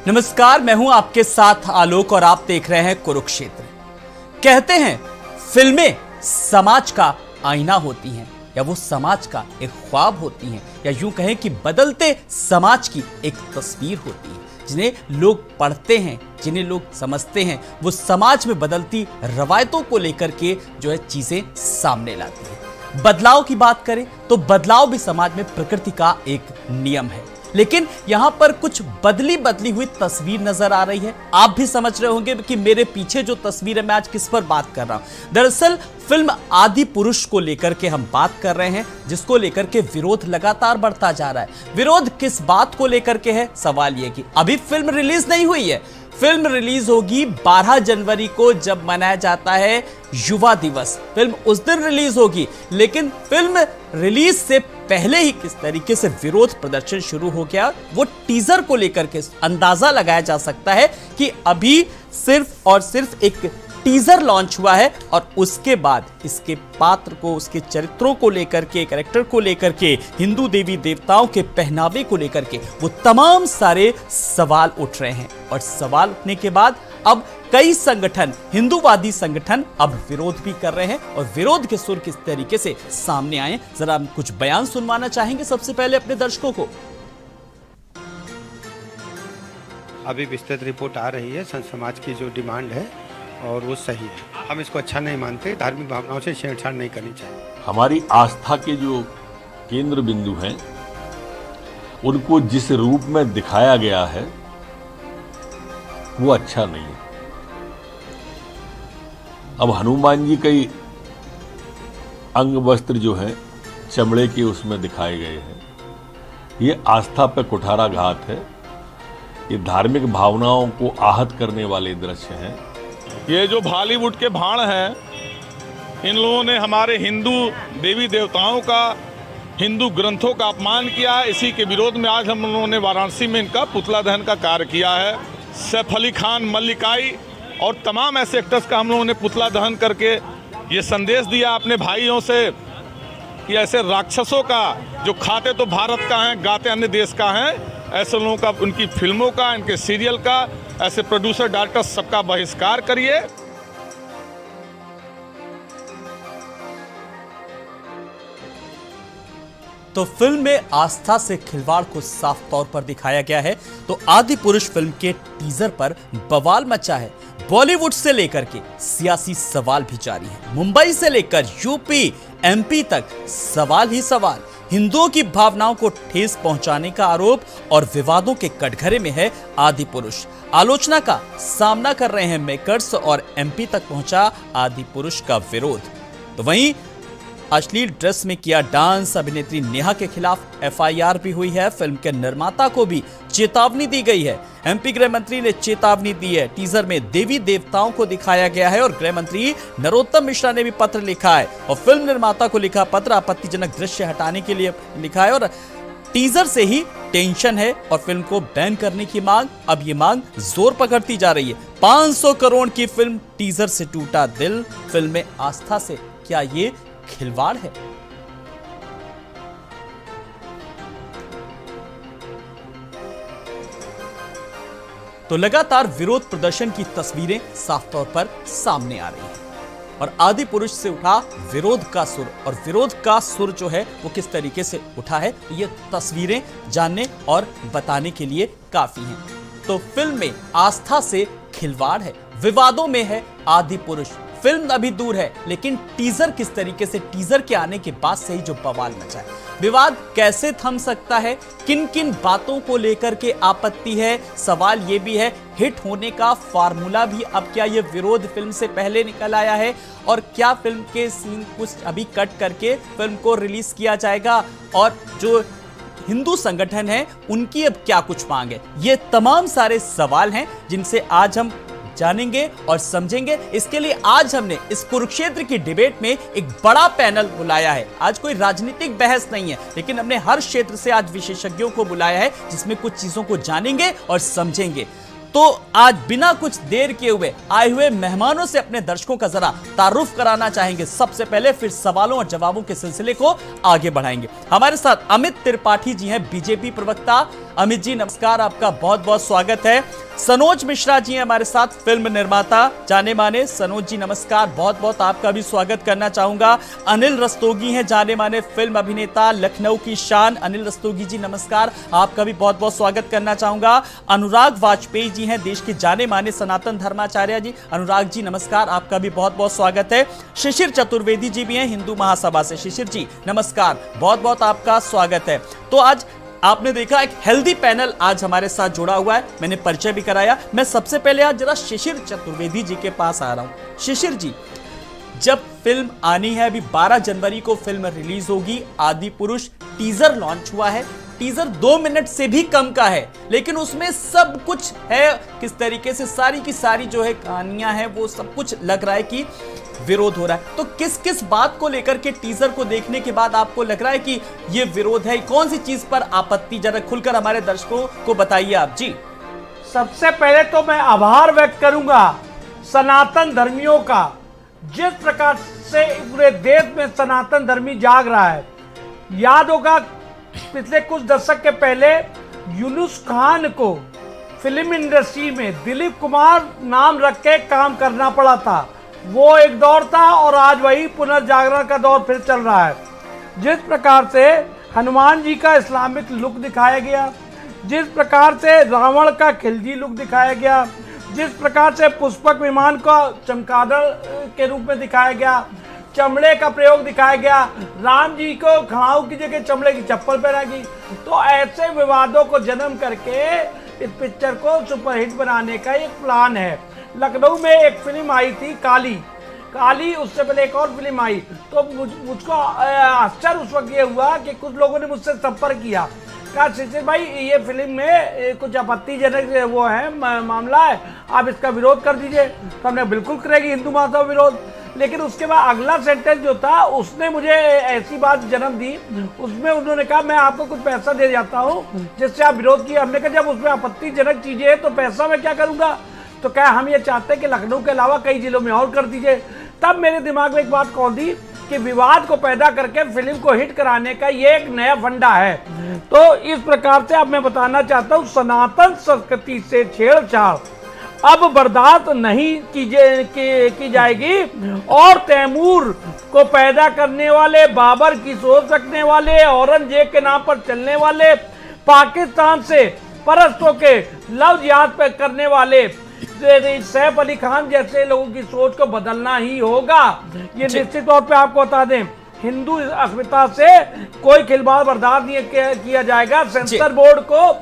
नमस्कार, मैं हूं आपके साथ आलोक और आप देख रहे हैं कुरुक्षेत्र। कहते हैं फिल्में समाज का आईना होती हैं या वो समाज का एक ख्वाब होती हैं या यूं कहें कि बदलते समाज की एक तस्वीर होती है जिन्हें लोग पढ़ते हैं, जिन्हें लोग समझते हैं। वो समाज में बदलती रवायतों को लेकर के जो है चीजें सामने लाती है। बदलाव की बात करें तो बदलाव भी समाज में प्रकृति का एक नियम है, लेकिन यहां पर कुछ बदली हुई तस्वीर नजर आ रही है। आप भी समझ रहे होंगे कि मेरे पीछे जो तस्वीर है मैं आज किस पर बात कर रहा हूं। दरअसल फिल्म आदि पुरुष को लेकर के हम बात कर रहे हैं, जिसको लेकर के विरोध लगातार बढ़ता जा रहा है। विरोध किस बात को लेकर के है? सवाल यह कि अभी फिल्म रिलीज नहीं हुई है। फिल्म रिलीज होगी 12 जनवरी को, जब मनाया जाता है युवा दिवस। फिल्म उस दिन रिलीज होगी, लेकिन फिल्म रिलीज से पहले ही किस तरीके से विरोध प्रदर्शन शुरू हो गया, वो टीजर को लेकर के अंदाजा लगाया जा सकता है कि अभी सिर्फ और सिर्फ एक टीजर लॉन्च हुआ है और उसके बाद इसके पात्र को, उसके चरित्रों को लेकर के, कैरेक्टर को लेकर के, हिंदू देवी देवताओं के पहनावे को लेकर के वो तमाम सारे सवाल उठ रहे हैं। और सवाल उठने के बाद अब कई संगठन, हिंदूवादी संगठन अब विरोध भी कर रहे हैं और विरोध के सुर किस तरीके से सामने आए, जरा हम कुछ बयान सुनवाना चाहेंगे सबसे पहले अपने दर्शकों को। अभी विस्तृत रिपोर्ट आ रही है, संत समाज की जो डिमांड है और वो सही है। हम इसको अच्छा नहीं मानते, धार्मिक भावनाओं से छेड़छाड़ नहीं करनी चाहिए। हमारी आस्था के जो केंद्र बिंदु हैं उनको जिस रूप में दिखाया गया है वो अच्छा नहीं है। अब हनुमान जी कई अंग वस्त्र जो हैं चमड़े के उसमें दिखाए गए हैं, ये आस्था पर कुठाराघात है। ये धार्मिक भावनाओं को आहत करने वाले दृश्य हैं। ये जो बॉलीवुड के भाड़ हैं, इन लोगों ने हमारे हिंदू देवी देवताओं का, हिंदू ग्रंथों का अपमान किया है। इसी के विरोध में आज हम लोगों ने वाराणसी में इनका पुतला दहन का कार्य किया है। सैफ अली खान, मल्लिकाई और तमाम ऐसे एक्टर्स का हम लोगों ने पुतला दहन करके ये संदेश दिया अपने भाइयों से कि ऐसे राक्षसों का, जो खाते तो भारत का हैं, गाते अन्य देश का हैं, ऐसे लोगों का, उनकी फिल्मों का, इनके सीरियल का, ऐसे प्रोड्यूसर, डायरेक्टर सबका बहिष्कार करिए। तो फिल्म में आस्था से खिलवाड़ को साफ तौर पर दिखाया गया है। तो आदि पुरुष फिल्म के टीजर पर बवाल मचा है। बॉलीवुड से लेकर के सियासी सवाल भी जारी है। मुंबई से लेकर यूपी, एमपी तक सवाल ही सवाल। हिंदुओं की भावनाओं को ठेस पहुंचाने का आरोप और विवादों के कटघरे में है आदि पुरुष। आलोचना का सामना कर रहे हैं मेकर्स और एमपी तक पहुंचा आदि पुरुष का विरोध। तो वहीं अश्लील ड्रेस में किया डांस अभिनेत्री नेहा के खिलाफ एफआईआर भी हुई है। फिल्म के निर्माता को भी चेतावनी दी गई है। एमपी गृह मंत्री ने चेतावनी दी है। टीजर में देवी देवताओं को दिखाया गया है और गृह मंत्री नरोत्तम मिश्रा ने भी पत्र लिखा है और फिल्म निर्माता को लिखा पत्र आपत्तिजनक दृश्य हटाने के लिए लिखा है और टीजर से ही टेंशन है और फिल्म को बैन करने की मांग, अब ये मांग जोर पकड़ती जा रही है। 500 करोड़ की फिल्म, टीजर से टूटा दिल। फिल्म में आस्था से क्या ये खिलवाड़ है? तो लगातार विरोध प्रदर्शन की तस्वीरें साफ तौर पर सामने आ रही हैं और आदि पुरुष से उठा विरोध का सुर, और विरोध का सुर जो है वो किस तरीके से उठा है, ये तस्वीरें जानने और बताने के लिए काफी हैं। तो फिल्म में आस्था से खिलवाड़ है, विवादों में है आदि पुरुष। फिल्म अभी दूर है, लेकिन टीजर किस तरीके से, टीजर के आने के बाद से ही जो बवाल मचा है, विवाद कैसे थम सकता है, किन किन बातों को लेकर के आपत्ति है। सवाल ये भी है, हिट होने का फार्मूला भी अब क्या ये विरोध फिल्म से पहले निकल आया है और क्या फिल्म के सीन कुछ अभी कट करके फिल्म को रिलीज किया जाएगा और जो हिंदू संगठन है उनकी अब क्या कुछ मांग है। ये तमाम सारे सवाल हैं जिनसे आज हम जानेंगे और समझेंगे। इसके लिए आज हमने इस कुरुक्षेत्र की डिबेट में एक बड़ा पैनल बुलाया है। आज कोई राजनीतिक बहस नहीं है, लेकिन हमने हर क्षेत्र से आज विशेषज्ञों को बुलाया है जिसमें कुछ चीजों को जानेंगे और समझेंगे। तो आज बिना कुछ देर किए हुए आए हुए मेहमानों से अपने दर्शकों का जरा तारुफ कराना चाहेंगे सबसे पहले, फिर सवालों और जवाबों के सिलसिले को आगे बढ़ाएंगे। हमारे साथ अमित त्रिपाठी जी हैं, बीजेपी प्रवक्ता, अमित जी नमस्कार, आपका बहुत बहुत स्वागत है। सनोज मिश्रा जी हैं हमारे साथ, फिल्म निर्माता जाने माने। सनोज जी नमस्कार, बहुत बहुत आपका भी स्वागत करना चाहूंगा। अनिल रस्तोगी हैं जाने माने फिल्म अभिनेता, लखनऊ की शान। अनिल रस्तोगी जी नमस्कार, आपका भी बहुत बहुत स्वागत करना चाहूंगा। अनुराग वाजपेयी जी हैं, देश के जाने माने सनातन धर्माचार्य जी। अनुराग जी नमस्कार, आपका भी बहुत बहुत स्वागत है। शिशिर चतुर्वेदी जी भी हैं हिंदू महासभा से। शिशिर जी नमस्कार, बहुत बहुत आपका स्वागत है। तो आज आपने देखा एक हेल्दी पैनल आज हमारे साथ जुड़ा हुआ है, मैंने परिचय भी कराया। मैं सबसे पहले आज जरा शिशिर चतुर्वेदी जी के पास आ रहा हूं। शिशिर जी, जब फिल्म आनी है, अभी 12 जनवरी को फिल्म रिलीज होगी, आदि पुरुष टीजर लॉन्च हुआ है। टीजर 2 मिनट से भी कम का है, लेकिन उसमें सब कुछ है। किस तरीके से सारी की सारी जो है कहानियां हैं, वो सब कुछ लग रहा है कि विरोध हो रहा है। तो किस किस बात को लेकर के टीजर को देखने के बाद आपको लग रहा है कि ये विरोध है? कौन सी चीज पर आपत्ति, जरा खुलकर हमारे दर्शकों को बताइए आप जी। सबसे पहले तो मैं आभार व्यक्त करूंगा सनातन धर्मियों का, जिस प्रकार से पूरे देश में सनातन धर्मी जाग रहा है। याद होगा पिछले कुछ दशक के पहले यूनुस खान को फिल्म इंडस्ट्री में दिलीप कुमार नाम रख के काम करना पड़ा था। वो एक दौर था और आज वही पुनर्जागरण का दौर फिर चल रहा है। जिस प्रकार से हनुमान जी का इस्लामिक लुक दिखाया गया, जिस प्रकार से रावण का खिलजी लुक दिखाया गया, जिस प्रकार से पुष्पक विमान को चमगादड़ के रूप में दिखाया गया, चमड़े का प्रयोग दिखाया गया, राम जी को खड़ाऊ की जगह चमड़े की चप्पल पहना गई, तो ऐसे विवादों को जन्म करके इस पिक्चर को सुपरहिट बनाने का एक प्लान है। लखनऊ में एक फिल्म आई थी काली, उससे पहले एक और फिल्म आई, तो मुझको आश्चर्य उस वक्त ये हुआ कि कुछ लोगों ने मुझसे संपर्क किया, कहा शिशिर भाई ये फिल्म में कुछ आपत्तिजनक वो है मामला है, आप इसका विरोध कर दीजिए। तो हमने बिल्कुल करेगी हिंदू महासभा विरोध। लेकिन उसके बाद अगला सेंटेंस जो था उसने मुझे ऐसी बात जन्म दी, उसमें उन्होंने कहा मैं आपको कुछ पैसा दे जाता हूँ जिससे आप विरोध किए। हमने कहा जब उसमें आपत्तिजनक चीजें हैं तो पैसा मैं क्या करूँगा? तो क्या हम ये चाहते हैं कि लखनऊ के अलावा कई जिलों में और कर दीजिए। तब मेरे दिमाग में एक बात कौन दी कि विवाद को पैदा करके फिल्म को हिट कराने का ये एक नया फंडा है। तो इस प्रकार से अब मैं बताना चाहता हूँ, सनातन संस्कृति से छेड़छाड़ अब बर्दाश्त नहीं की जाएगी। और तैमूर को पैदा करने वाले, बाबर की सोच रखने वाले, औरंगजेब के नाम पर चलने वाले, पाकिस्तान से परस्तों के लव जिहाद पे करने वाले सैफ अली खान जैसे लोगों की सोच को बदलना ही होगा। ये निश्चित तौर पे आपको बता दें, हिंदू अस्मिता से कोई खिलवाड़ बर्दाश्त नहीं किया जाएगा। सेंसर बोर्ड को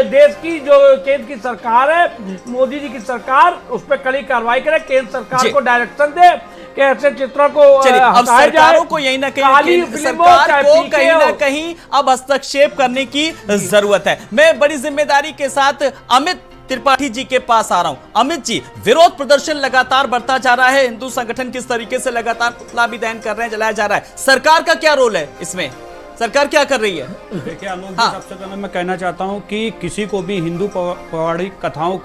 देश की जो केंद्र की सरकार है, मोदी जी की सरकार, उस पर कड़ी कार्रवाई करे, केंद्र सरकार को डायरेक्शन दे कि ऐसे चित्रों को अब सरकारों को यही ना कहीं सरकार को कहीं ना कहीं अब हस्तक्षेप करने की जरूरत है। मैं बड़ी जिम्मेदारी के साथ अमित त्रिपाठी जी के पास आ रहा हूं। अमित जी, विरोध प्रदर्शन लगातार बढ़ता जा रहा है, हिंदू संगठन किस तरीके से लगातार पुतला भी दहन कर रहे हैं, जलाया जा रहा है, सरकार का क्या रोल है इसमें? सरकार क्या कर रही है? देखिए आलोक जी, सबसे पहले मैं कहना चाहता हूं कि किसी को भी हिंदू पौराणिक कथाओं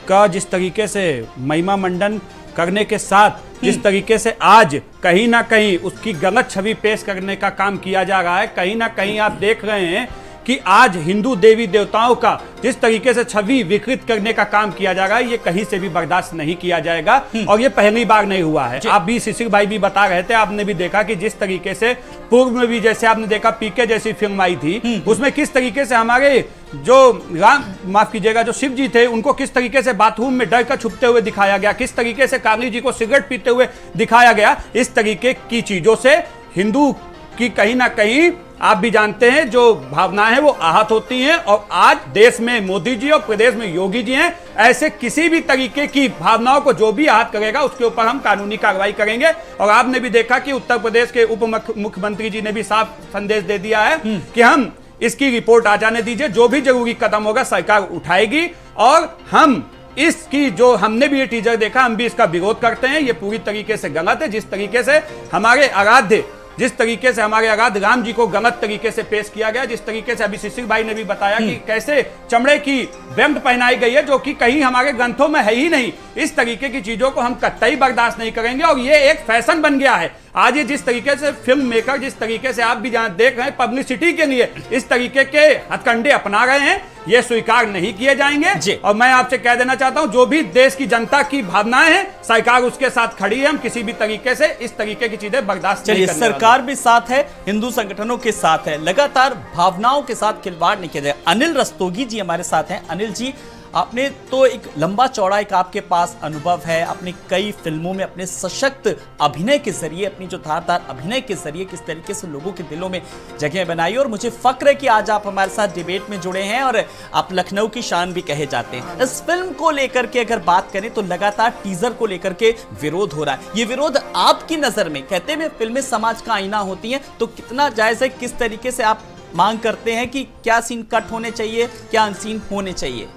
का जिस तरीके से महिमा मंडन करने के साथ जिस तरीके से आज कहीं ना कहीं उसकी गलत छवि पेश करने का काम किया जा रहा है, कहीं ना कहीं आप देख रहे हैं कि आज हिंदू देवी देवताओं का जिस तरीके से छवि विकृत करने का काम किया जा रहा है, ये कहीं से भी बर्दाश्त नहीं किया जाएगा। और ये पहली बार नहीं हुआ है। आप भी, शिशिर भाई भी बता रहे थे, आपने भी देखा कि जिस तरीके से पूर्व में भी, जैसे आपने देखा पीके जैसी फिल्म आई थी, उसमें किस तरीके से हमारे जो राम, माफ कीजिएगा, जो शिव जी थे, उनको किस तरीके से बाथरूम में डर कर छुपते हुए दिखाया गया, किस तरीके से काली जी को सिगरेट पीते हुए दिखाया गया। इस तरीके की चीजों से हिंदू की कहीं ना कहीं, आप भी जानते हैं, जो भावनाएं हैं वो आहत होती हैं। और आज देश में मोदी जी और प्रदेश में योगी जी हैं, ऐसे किसी भी तरीके की भावनाओं को जो भी आहत करेगा उसके ऊपर हम कानूनी कार्रवाई करेंगे। और आपने भी देखा कि उत्तर प्रदेश के उप मुख्यमंत्री जी ने भी साफ संदेश दे दिया है कि हम इसकी रिपोर्ट आ जाने दीजिए, जो भी जरूरी कदम होगा सरकार उठाएगी। और हम इसकी, जो हमने भी ये टीजर देखा, हम भी इसका विरोध करते हैं। ये पूरी तरीके से गलत है। जिस तरीके से हमारे आराध्य जिस तरीके से हमारे आगाध राम जी को गलत तरीके से पेश किया गया, जिस तरीके से अभी शिशिर भाई ने भी बताया कि कैसे चमड़े की बेल्ट पहनाई गई है जो कि कहीं हमारे ग्रंथों में है ही नहीं, इस तरीके की चीजों को हम कतई बर्दाश्त नहीं करेंगे। और ये एक फैशन बन गया है आज। ये जिस तरीके से फिल्म मेकर, जिस तरीके से आप भी जहां देख रहे हैं पब्लिसिटी के लिए इस तरीके के हथकंडे अपना रहे हैं, ये स्वीकार नहीं किए जाएंगे। और मैं आपसे कह देना चाहता हूं, जो भी देश की जनता की भावनाएं हैं, सरकार उसके साथ खड़ी है। हम किसी भी तरीके से इस तरीके की चीजें बर्दाश्त नहीं करने वाले। सरकार भी साथ है, हिंदू संगठनों के साथ है, लगातार भावनाओं के साथ खिलवाड़ नहीं किया जाए। अनिल रस्तोगी जी हमारे साथ हैं। अनिल जी, आपने तो एक लंबा चौड़ा एक आपके पास अनुभव है, आपने कई फिल्मों में अपने सशक्त अभिनय के जरिए, अपनी जो धारदार अभिनय के जरिए किस तरीके से लोगों के दिलों में जगह बनाई। और मुझे फक्र है कि आज आप हमारे साथ डिबेट में जुड़े हैं और आप लखनऊ की शान भी कहे जाते हैं। इस फिल्म को लेकर के अगर बात करें तो लगातार टीजर को लेकर के विरोध हो रहा है। ये विरोध आपकी नजर में, कहते हैं फिल्में समाज का आईना होती हैं, तो कितना जायज है? किस तरीके से आप मांग करते हैं कि क्या सीन कट होने चाहिए, क्या अनसीन होने चाहिए?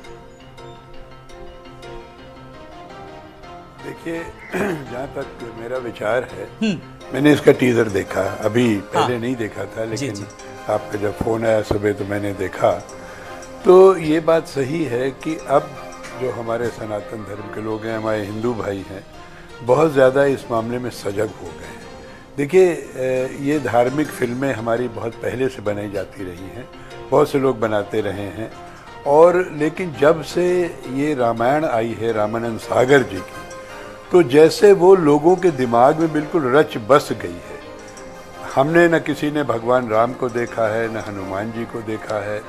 देखिए, जहाँ तक मेरा विचार है, मैंने इसका टीजर देखा, अभी पहले नहीं देखा था, लेकिन आपका जब फोन आया सुबह तो मैंने देखा। तो ये बात सही है कि अब जो हमारे सनातन धर्म के लोग हैं, हमारे हिंदू भाई हैं, बहुत ज़्यादा इस मामले में सजग हो गए हैं। देखिए, ये धार्मिक फिल्में हमारी बहुत पहले से बनाई जाती रही हैं, बहुत से लोग बनाते रहे हैं, और लेकिन जब से ये रामायण आई है रामानंद सागर जी की, तो जैसे वो लोगों के दिमाग में बिल्कुल रच बस गई है। हमने न किसी ने भगवान राम को देखा है, न हनुमान जी को देखा है,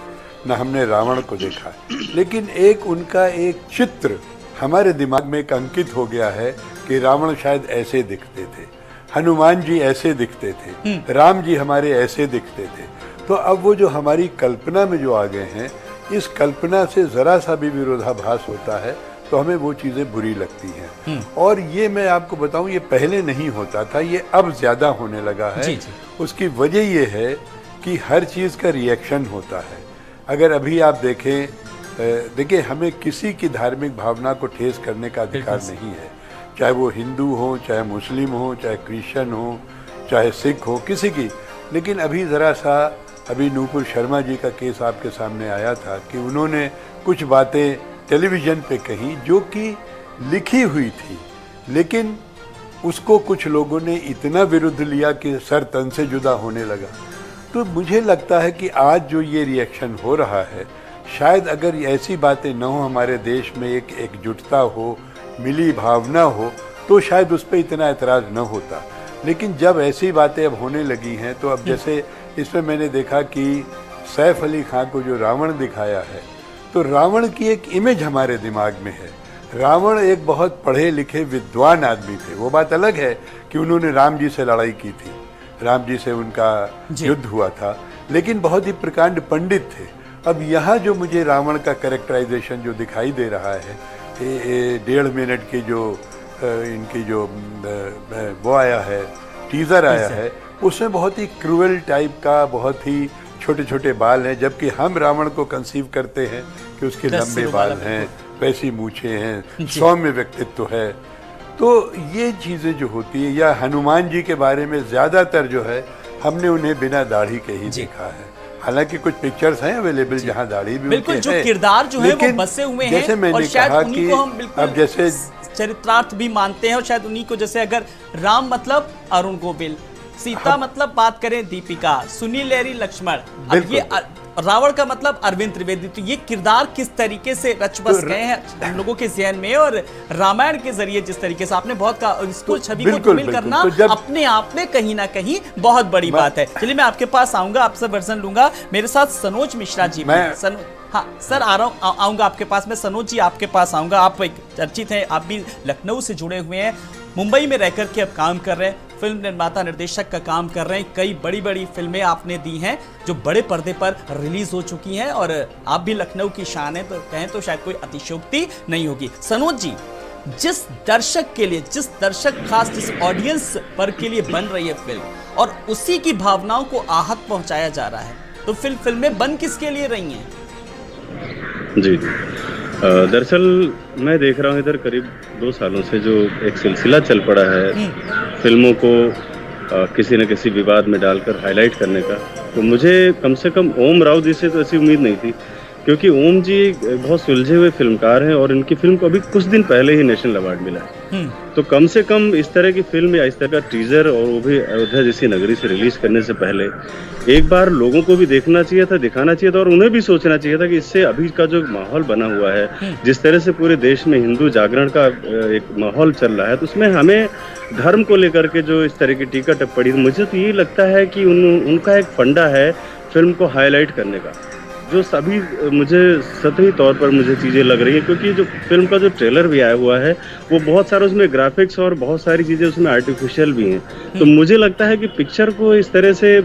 न हमने रावण को देखा है, लेकिन एक उनका एक चित्र हमारे दिमाग में एक अंकित हो गया है कि रावण शायद ऐसे दिखते थे, हनुमान जी ऐसे दिखते थे, राम जी हमारे ऐसे दिखते थे। तो अब वो जो हमारी कल्पना में जो आ गए हैं, इस कल्पना से ज़रा सा भी विरोधाभास होता है तो हमें वो चीज़ें बुरी लगती हैं। और ये मैं आपको बताऊं, ये पहले नहीं होता था, ये अब ज़्यादा होने लगा है। उसकी वजह ये है कि हर चीज़ का रिएक्शन होता है। अगर अभी आप देखें, देखिए, हमें किसी की धार्मिक भावना को ठेस करने का अधिकार नहीं है, चाहे वो हिंदू हो, चाहे मुस्लिम हो, चाहे क्रिश्चियन हो, चाहे सिख हो, किसी की। लेकिन अभी ज़रा सा अभी नूपुर शर्मा जी का केस आपके सामने आया था कि उन्होंने कुछ बातें टेलीविज़न पे कही जो कि लिखी हुई थी, लेकिन उसको कुछ लोगों ने इतना विरुद्ध लिया कि सर तन से जुदा होने लगा। तो मुझे लगता है कि आज जो ये रिएक्शन हो रहा है, शायद अगर ऐसी बातें न हो, हमारे देश में एक एकजुटता हो, मिली भावना हो, तो शायद उस पर इतना एतराज़ न होता। लेकिन जब ऐसी बातें अब होने लगी हैं, तो अब जैसे इसमें मैंने देखा कि सैफ अली खां को जो रावण दिखाया है, तो रावण की एक इमेज हमारे दिमाग में है। रावण एक बहुत पढ़े लिखे विद्वान आदमी थे। वो बात अलग है कि उन्होंने राम जी से लड़ाई की थी, राम जी से उनका युद्ध हुआ था, लेकिन बहुत ही प्रकांड पंडित थे। अब यहाँ जो मुझे रावण का कैरेक्टराइजेशन जो दिखाई दे रहा है, 1.5 मिनट की जो इनकी जो वो आया है, टीज़र आया है, उसमें बहुत ही क्रूअल टाइप का, बहुत ही छोटे छोटे बाल हैं, जबकि हम रावण को कंसीव करते हैं कि उसके लंबे बाल हैं, वैसी मूछें हैं, सौम्य व्यक्तित्व है। तो ये चीज़ें जो होती है, या हनुमान जी के बारे में ज़्यादातर जो है, हमने उन्हें बिना दाढ़ी के ही देखा है। हालांकि कुछ पिक्चर्स हैं अवेलेबल जहां दाढ़ी भी बिल्कुल, जो किरदार जो है वो बसे हुए हैं, जैसे मैंने कहा कि अब जैसे चरित्रार्थ भी मानते हैं, और शायद उन्हीं को, जैसे अगर राम मतलब अरुण गोविल, सीता मतलब बात करें दीपिका, सुनील लहरी लक्ष्मण, अब ये रावण का मतलब अरविंद त्रिवेदी। तो ये किरदार किस तरीके से रच बस गए हैं हम लोगों के ज़हन में, और रामायण के जरिए जिस तरीके से आपने बहुत कहा, इसको छवि को शामिल करना अपने आप में कहीं ना कहीं बहुत बड़ी बात है। चलिए, मैं आपके पास आऊंगा, आपसे वर्जन लूंगा। मेरे साथ सनोज मिश्रा जी, हाँ सर, आ रहा हूँ, आऊंगा आपके पास। मैं सनोज जी आपके पास आऊंगा। आप एक चर्चित हैं, आप भी लखनऊ से जुड़े हुए हैं, मुंबई में रहकर के अब काम कर रहे हैं, फिल्म निर्माता निर्देशक का काम कर रहे हैं। कई बड़ी बड़ी फिल्में आपने दी हैं जो बड़े पर्दे पर रिलीज हो चुकी हैं, और आप भी लखनऊ की शान है, तो कहें तो शायद कोई अतिशयोक्ति नहीं होगी। सनोज जी, जिस दर्शक के लिए, जिस दर्शक खास जिस ऑडियंस पर के लिए बन रही है फिल्म, और उसी की भावनाओं को आहत पहुंचाया जा रहा है, तो फिल्में बन किसके लिए रही हैं? जी, दरअसल मैं देख रहा हूँ इधर करीब 2 सालों से जो एक सिलसिला चल पड़ा है फिल्मों को किसी न किसी विवाद में डालकर हाईलाइट करने का। तो मुझे कम से कम ओम राव जी से तो ऐसी उम्मीद नहीं थी, क्योंकि ओम जी बहुत सुलझे हुए फिल्मकार हैं और इनकी फिल्म को अभी कुछ दिन पहले ही नेशनल अवार्ड मिला है। तो कम से कम इस तरह की फिल्म या इस तरह का टीजर, और वो भी अयोध्या जैसी नगरी से रिलीज करने से पहले एक बार लोगों को भी देखना चाहिए था, दिखाना चाहिए था, और उन्हें भी सोचना चाहिए था कि इससे अभी का जो माहौल बना हुआ है, जिस तरह से पूरे देश में हिंदू जागरण का एक माहौल चल रहा है, तो उसमें हमें धर्म को लेकर के जो इस तरह की टीका टिप्पणी, मुझे तो ये लगता है कि उनका एक फंडा है फिल्म को हाईलाइट करने का, जो सभी मुझे सतही तौर पर मुझे चीज़ें लग रही हैं, क्योंकि जो फिल्म का जो ट्रेलर भी आया हुआ है वो बहुत सारा उसमें ग्राफिक्स और बहुत सारी चीज़ें उसमें आर्टिफिशियल भी हैं। तो मुझे लगता है कि पिक्चर को इस तरह से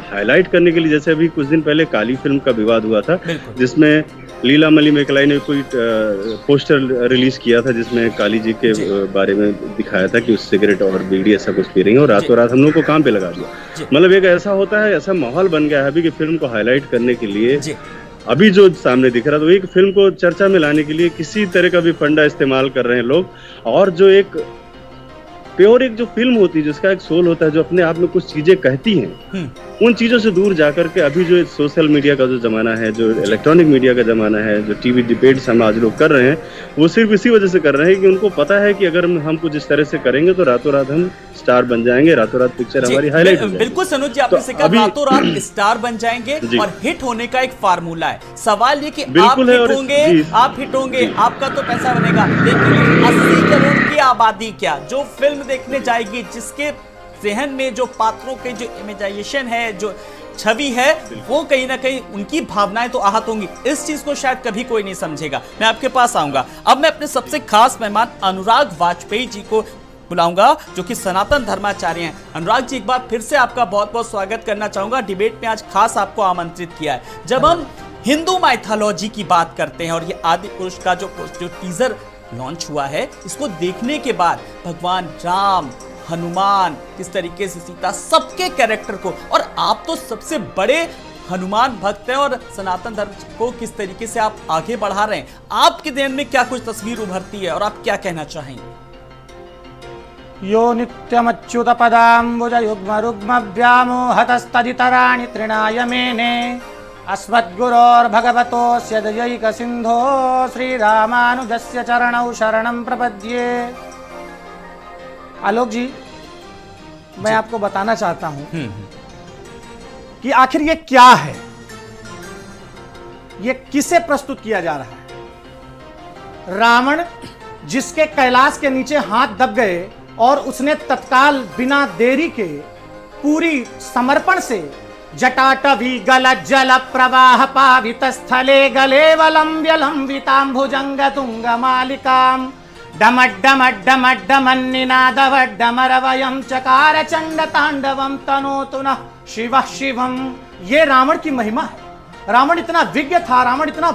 हाईलाइट करने के लिए, जैसे अभी कुछ दिन पहले काली फिल्म का विवाद हुआ था, जिसमें लीला मलिमेकलाई ने कोई पोस्टर रिलीज किया था जिसमें काली जी के बारे में दिखाया था कि उस सिगरेट और बीड़ी ऐसा कुछ पी रही है, और रातों रात हम लोग को काम पे लगा दिया। मतलब एक ऐसा होता है, ऐसा माहौल बन गया है अभी कि फिल्म को हाईलाइट करने के लिए अभी जो सामने दिख रहा है, तो एक फिल्म को चर्चा में लाने के लिए किसी तरह का भी फंडा इस्तेमाल कर रहे हैं लोग, और जो एक प्योर एक जो फिल्म होती है, जिसका एक सोल होता है, जो अपने आप में कुछ चीजें कहती हैं, उन चीजों से दूर जाकर के अभी जो सोशल मीडिया का जो जमाना है, जो इलेक्ट्रॉनिक मीडिया का जमाना है, जो टीवी डिबेट्स हम आज लोग कर रहे हैं, वो सिर्फ इसी वजह से कर रहे हैं कि उनको पता है कि अगर हम कुछ इस तरह से करेंगे तो रातों रात हम स्टार बन जाएंगे, रातों रात पिक्चर हमारी हाईलाइट हो जाएगी। बिल्कुल सनोज जी, आपने कहा रातों रात स्टार बन जाएंगे, और हिट होने का एक फार्मूला है। सवाल ये कि आप हिट होंगे, आपका तो पैसा बनेगा, लेकिन 80 करोड़ की आबादी क्या जो फिल्म देखने जाएगी, जिसके जहन में जो पात्रों के जो इमेजिनेशन है, जो छवि है, वो कहीं ना कहीं उनकी भावनाएं तो आहत होंगी। इस चीज को शायद कभी कोई नहीं समझेगा। मैं आपके पास आऊंगा। अब मैं अपने सबसे खास मेहमान अनुराग वाजपेयी जी को बुलाऊंगा, जो कि सनातन धर्माचार्य हैं। अनुराग जी, एक बार फिर से आपका बहुत बहुत स्वागत करना चाहूंगा। डिबेट में आज खास आपको आमंत्रित किया है। जब हम हिंदू माइथोलॉजी की बात करते हैं, और ये आदि पुरुष का जो टीजर लॉन्च हुआ है, इसको देखने के बाद भगवान राम, हनुमान, किस तरीके से सीता, सबके कैरेक्टर को, और आप तो सबसे बड़े हनुमान भक्त हैं, और सनातन धर्म को किस तरीके से आप आगे बढ़ा रहे हैं, आपके ध्यान में क्या कुछ तस्वीर उभरती है और आप क्या कहना चाहेंगे? यो नित्यमच्युत पदाम्बुज युग्म रुग्म व्यामोहतस्तदितराणि तृणाय मेने अस्मद्गुरोर्भगवतोऽस्य दयैक सिन्धो श्रीरामानुजस्य चरणौ शरणं प्रपद्ये। आलोक जी, मैं आपको बताना चाहता हूं कि आखिर ये क्या है, ये किसे प्रस्तुत किया जा रहा है? रावण, जिसके कैलाश के नीचे हाथ दब गए और उसने तत्काल बिना देरी के पूरी समर्पण से जटाटवी गल जल प्रवाह पावित स्थले गलेवलंब्य लंबितांभुजंग तुंग मालिकाम डमड्डमड्डमड्डमन्निनादवड्डमरवयं चकार चंड तांडवम तनोतु नः शिवः शिवम्। ये रावण की महिमा है। रावण इतना विज्ञ था, रावण इतना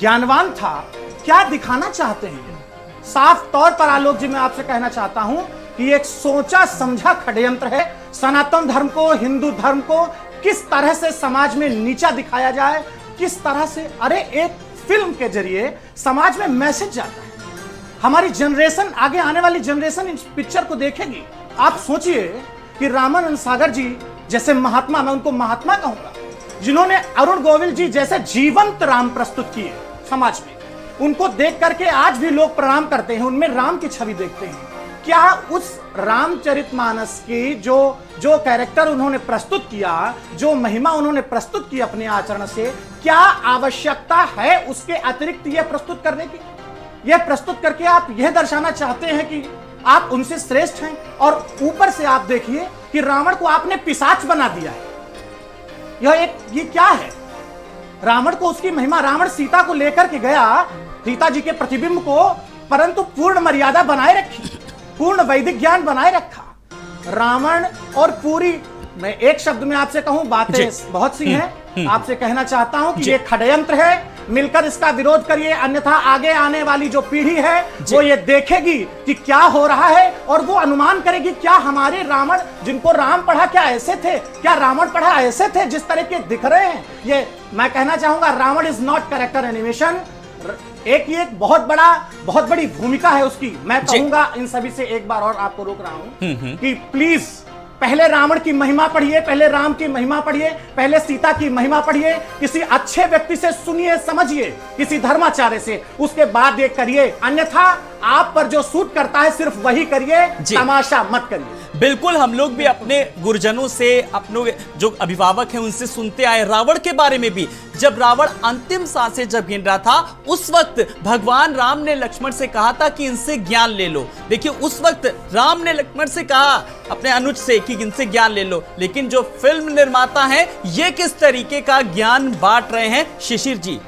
ज्ञानवान था। क्या दिखाना चाहते हैं? साफ तौर पर आलोक जी, मैं आपसे कहना चाहता हूं कि एक सोचा समझा षड्यंत्र है। सनातन धर्म को, हिंदू धर्म को किस तरह से समाज में नीचा दिखाया जाए, किस तरह से, अरे एक फिल्म के जरिए समाज में मैसेज जाता है। हमारी जनरेशन, आगे आने वाली जनरेशन इस पिक्चर को देखेगी। आप सोचिए कि रामानंद सागर जी जैसे महात्मा, मैं उनको महात्मा कहूंगा, जिन्होंने अरुण गोविल जी जैसे जीवंत राम प्रस्तुत किए समाज में, उनको देख करके आज भी लोग प्रणाम करते हैं, उनमें राम की छवि देखते हैं। क्या उस रामचरितमानस की जो कैरेक्टर उन्होंने प्रस्तुत किया, जो महिमा उन्होंने प्रस्तुत की अपने आचरण से, क्या आवश्यकता है उसके अतिरिक्त यह प्रस्तुत करने की? यह प्रस्तुत करके आप यह दर्शाना चाहते हैं कि आप उनसे श्रेष्ठ हैं, और ऊपर से आप देखिए कि रावण को आपने पिशाच बना दिया है। ये क्या है? रावण को उसकी महिमा, रावण सीता को लेकर के गया, सीता जी के प्रतिबिंब को, परंतु पूर्ण मर्यादा बनाए रखी, पूर्ण वैदिक ज्ञान बनाए रखा रावण। और पूरी, मैं एक शब्द में आपसे कहूं, बातें बहुत सी हैं, आपसे कहना चाहता हूं कि ये षड्यंत्र है। मिलकर इसका विरोध करिए, अन्यथा आगे आने वाली जो पीढ़ी है वो ये देखेगी कि क्या हो रहा है, और वो अनुमान करेगी क्या हमारे रावण, जिनको राम पढ़ा, क्या ऐसे थे? क्या रावण पढ़ा ऐसे थे जिस तरह के दिख रहे हैं? ये मैं कहना चाहूंगा, Ravana is not character animation. एक बहुत बड़ी भूमिका है उसकी। मैं कहूंगा इन सभी से, एक बार और आपको रोक रहा हूं कि प्लीज पहले रावण की महिमा पढ़िए, पहले राम की महिमा पढ़िए, पहले सीता की महिमा पढ़िए, किसी अच्छे व्यक्ति से सुनिए, समझिए, किसी धर्माचार्य से, उसके बाद ये करिए। अन्यथा आप पर जो सूट करता है सिर्फ वही करिए, तमाशा मत करिए। बिल्कुल, हम लोग भी अपने गुरुजनों से, अपने जो अभिभावक हैं उनसे सुनते आए रावण के बारे में भी। जब रावण अंतिम सांसें जब गिन रहा था, उस वक्त भगवान राम ने लक्ष्मण से कहा था कि इनसे ज्ञान ले लो। देखिए, उस वक्त राम ने लक्ष्मण से कहा अपने अनुज से कि इनसे ज्ञान ले लो, लेकिन जो फिल्म निर्माता हैं ये किस तरीके का ज्ञान बांट रहे हैं शिशिर जी,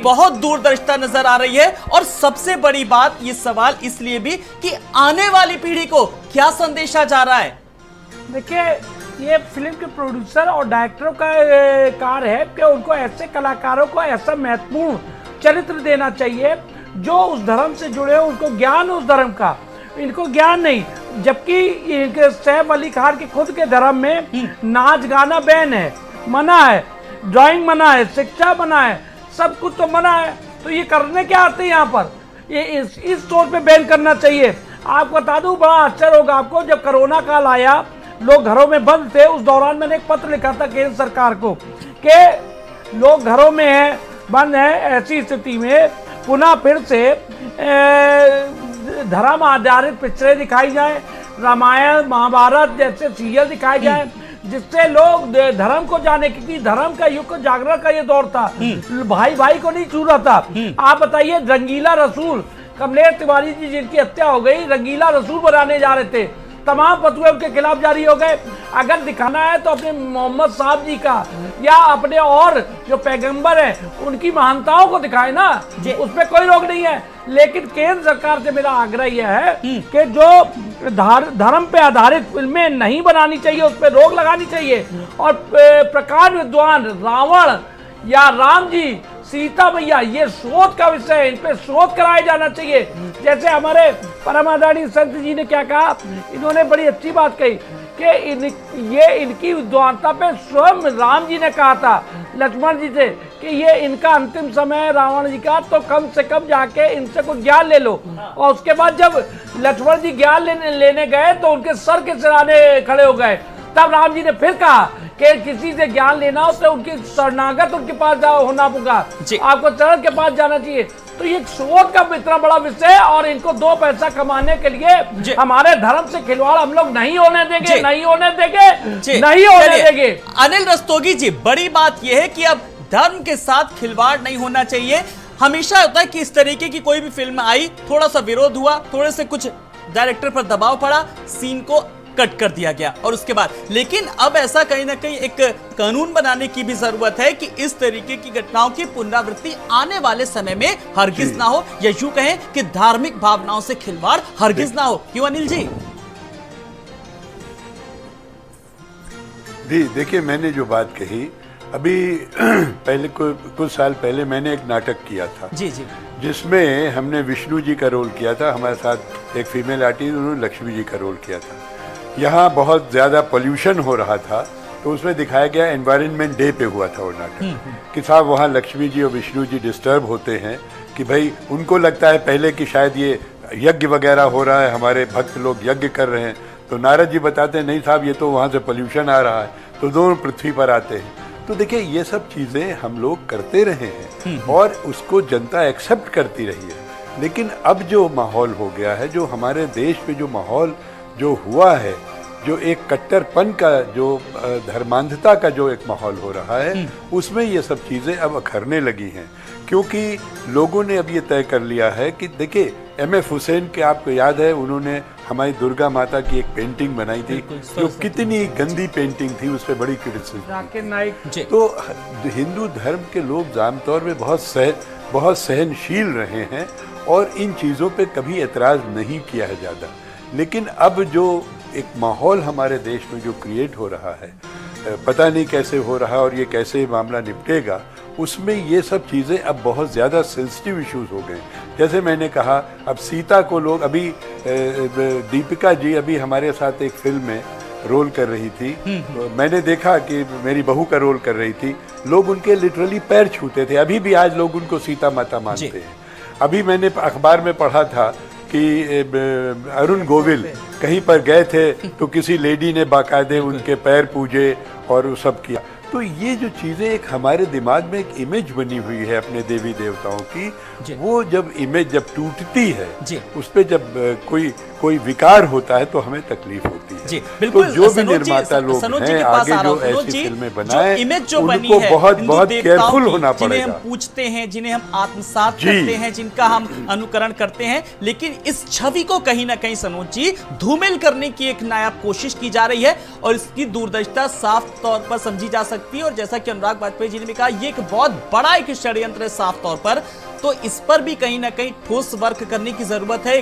बहुत दूरदर्शिता नजर आ रही है। और सबसे बड़ी बात, ये सवाल इसलिए भी कि आने वाली पीढ़ी को क्या संदेशा जा रहा है। देखिए, ये फिल्म के प्रोड्यूसर और डायरेक्टरों का कार्य है कि उनको ऐसे कलाकारों को ऐसा महत्वपूर्ण चरित्र देना चाहिए जो उस धर्म से जुड़े हो, उनको ज्ञान उस धर्म का, इनको ज्ञान नहीं। जबकि सैफ अली खान के खुद के धर्म में नाच गाना बैन है, मना है, ड्राइंग मना है, शिक्षा मना है, सब कुछ तो मना है। तो ये करने क्या आते हैं यहाँ पर, ये इस तौर पे बैन करना चाहिए। आपको बता दूं, बड़ा आश्चर्य होगा आपको, जब कोरोना काल आया, लोग घरों में बंद थे, उस दौरान मैंने एक पत्र लिखा था केंद्र सरकार को कि लोग घरों में हैं, बंद है, ऐसी स्थिति में पुनः फिर से धर्म आधारित पिक्चरें दिखाई जाए, रामायण महाभारत जैसे सीरियल दिखाए जाए, जिससे लोग धर्म को जाने, क्योंकि धर्म का युग, जागरण का ये दौर था, भाई भाई को नहीं छू रहा था। आप बताइए, रंगीला रसूल, कमलेश तिवारी जी जिनकी हत्या हो गई, रंगीला रसूल बनाने जा रहे थे, तमाम फतवे उनके खिलाफ जारी हो गए। अगर दिखाना है तो अपने मोहम्मद साहब जी का या अपने और जो पैगंबर हैं उनकी महानताओं को दिखाए ना, उसमें कोई रोक नहीं है। लेकिन केंद्र सरकार से मेरा आग्रह यह है कि जो धर्म पे आधारित फिल्में नहीं बनानी चाहिए, उस पर रोक लगानी चाहिए। और प्रकाश विद्वान रावण या राम जी, सीता मैया, ये शोध का विषय है, इन पे शोध कराया जाना चाहिए। जैसे हमारे परम आदरणीय संत जी ने क्या कहा, इन्होंने बड़ी अच्छी बात कही कि ये इनकी विद्वानता पे स्वयं राम जी ने कहा था लक्ष्मण जी से कि ये इनका अंतिम समय है रावण जी का, तो कम से कम जाके इनसे कुछ ज्ञान ले लो। और उसके बाद जब लक्ष्मण जी ज्ञान लेने गए तो उनके सर के सिराने खड़े हो गए। तब राम जी ने फिर कहा कि किसी से ज्ञान लेना हो तो उनकी शरणागत उनके पास होना होगा, आपको चरण के पास जाना चाहिए। तो ये शोध का इतना बड़ा विषय है और इनको दो पैसा कमाने के लिए हमारे धर्म से खिलवाड़ हम लोग नहीं होने देंगे, नहीं होने देंगे, नहीं होने देंगे। अनिल रस्तोगी जी, बड़ी बात यह है कि अब धर्म के साथ खिलवाड़ नहीं होना चाहिए। हमेशा होता है कि इस तरीके की कोई भी फिल्म आई, थोड़ा सा विरोध हुआ, थोड़े से कुछ डायरेक्टर पर दबाव पड़ा, सीन को कट कर दिया गया और उसके बाद, लेकिन अब ऐसा कहीं ना कहीं एक कानून बनाने की भी जरूरत है कि इस तरीके की घटनाओं की पुनरावृत्ति आने वाले समय में हरगिज ना हो, या यूं कहें कि धार्मिक भावनाओं से खिलवाड़ हरगिज ना हो। क्यों अनिल जी? देखिए, मैंने जो बात कही अभी पहले कुछ साल पहले मैंने एक नाटक किया था जी, जिसमें हमने विष्णु जी का रोल किया था, हमारे साथ एक फीमेल आर्टिस्ट, उन्होंने लक्ष्मी जी का रोल किया था। यहाँ बहुत ज़्यादा पोल्यूशन हो रहा था, तो उसमें दिखाया गया, एनवायरनमेंट डे पे हुआ था वो नाटक, कि साहब वहाँ लक्ष्मी जी और विष्णु जी डिस्टर्ब होते हैं, कि भाई उनको लगता है पहले कि शायद ये यज्ञ वगैरह हो रहा है, हमारे भक्त लोग यज्ञ कर रहे हैं, तो नारद जी बताते हैं नहीं साहब ये तो वहाँ से पोल्यूशन आ रहा है, तो दोनों पृथ्वी पर आते हैं। तो देखिए, ये सब चीज़ें हम लोग करते रहे हैं और उसको जनता एक्सेप्ट करती रही है। लेकिन अब जो माहौल हो गया है, जो हमारे देश पे जो माहौल जो हुआ है, जो एक कट्टरपन का, जो धर्मांधता का जो एक माहौल हो रहा है, उसमें ये सब चीज़ें अब अखरने लगी हैं। क्योंकि लोगों ने अब ये तय कर लिया है कि देखिए, M.F. हुसैन के आपको याद है, उन्होंने हमारी दुर्गा माता की एक पेंटिंग बनाई थी जो कितनी गंदी पेंटिंग थी, उस पर बड़ी क्रिटिसिज्म। तो हिंदू धर्म के लोग आमतौर में बहुत सहनशील रहे हैं और इन चीज़ों पे कभी एतराज़ नहीं किया है ज़्यादा। लेकिन अब जो एक माहौल हमारे देश में जो क्रिएट हो रहा है, पता नहीं कैसे हो रहा है और ये कैसे मामला निपटेगा, उसमें ये सब चीज़ें अब बहुत ज़्यादा सेंसिटिव इश्यूज हो गए। जैसे मैंने कहा, अब सीता को लोग अभी दीपिका जी अभी हमारे साथ एक फिल्म में रोल कर रही थी, तो मैंने देखा कि मेरी बहू का रोल कर रही थी, लोग उनके लिटरली पैर छूते थे। अभी भी आज लोग उनको सीता माता मानते हैं। अभी मैंने अखबार में पढ़ा था कि अरुण गोविल कहीं पर गए थे तो किसी लेडी ने बाकायदे उनके पैर पूजे और वो सब किया। तो ये जो चीज़ें एक हमारे दिमाग में एक इमेज बनी हुई है अपने देवी देवताओं की, वो जब इमेज जब टूटती है, उस पर जब कोई विकार होता है तो हमें तकलीफ होती है। जी, बिल्कुल। तो जो भी निर्माता लोग हैं आगे जो ऐसी फिल्में बनाएं, उनको बहुत केयरफुल होना पड़ेगा। जिन्हें हम पूछते हैं, जिन्हें हम आत्मसात करते हैं, जिनका हम अनुकरण करते हैं, लेकिन इस छवि को कहीं ना कहीं सनोज जी धूमिल करने की एक नायाब कोशिश की जा रही है और इसकी दूरदर्शिता साफ तौर पर समझी जा सकती है। और जैसा कि अनुराग वाजपेयी जी ने भी कहा, ये एक बहुत बड़ा एक षड्यंत्र है साफ तौर पर, तो इस पर भी कहीं ना कहीं ठोस वर्क करने की जरूरत है।